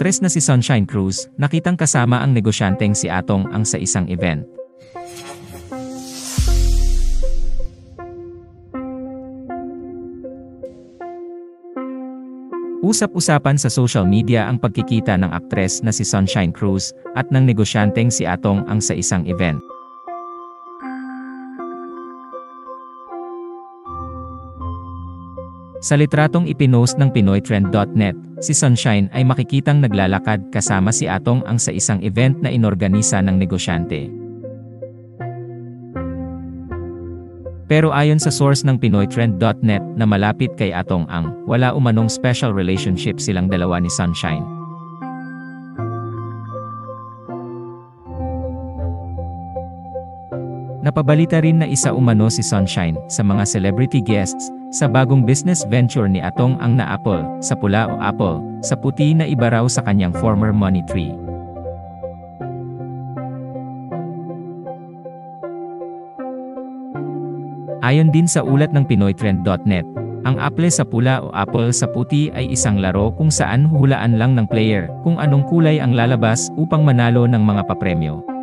aktres na si Sunshine Cruz, nakitang kasama ang negosyanteng si Atong Ang sa isang event. Usap-usapan sa social media ang pagkikita ng aktres na si Sunshine Cruz at ng negosyanteng si Atong Ang sa isang event. Sa litratong ipinost ng PinoyTrend.net, si Sunshine ay makikitang naglalakad kasama si Atong Ang sa isang event na inorganisa ng negosyante. Pero ayon sa source ng PinoyTrend.net na malapit kay Atong Ang, wala umanong special relationship silang dalawa ni Sunshine. Napabalita rin na isa umano si Sunshine sa mga celebrity guests sa bagong business venture ni Atong Ang na Apple, sa pula o Apple, sa puti na iba raw sa kanyang former money tree. Ayon din sa ulat ng PinoyTrend.net, ang Apple sa pula o Apple sa puti ay isang laro kung saan huhulaan lang ng player kung anong kulay ang lalabas upang manalo ng mga papremyo.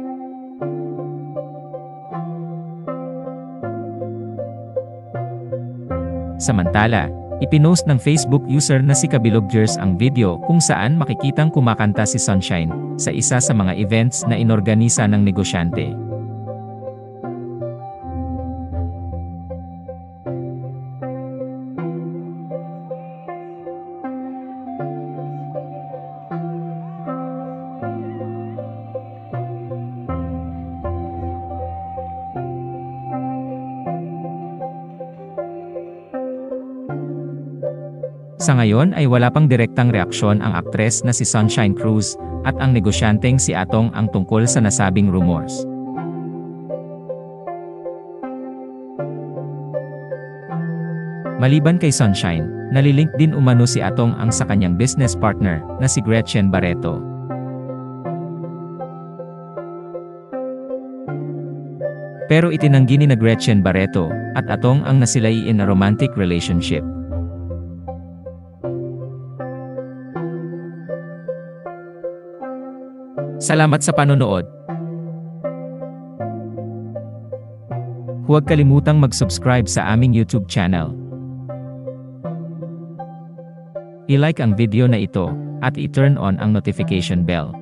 Samantala, ipinost ng Facebook user na si Kabilogers ang video kung saan makikitang kumakanta si Sunshine sa isa sa mga events na inorganisa ng negosyante. Sa ngayon ay wala pang direktang reaksyon ang aktres na si Sunshine Cruz at ang negosyanteng si Atong Ang tungkol sa nasabing rumors. Maliban kay Sunshine, nalilink din umano si Atong Ang sa kanyang business partner na si Gretchen Barreto. Pero itinanggi ni Gretchen Barreto at Atong Ang na sila'y in a romantic relationship. Salamat sa panonood. Huwag kalimutang mag-subscribe sa aming YouTube channel. I-like ang video na ito at i-turn on ang notification bell.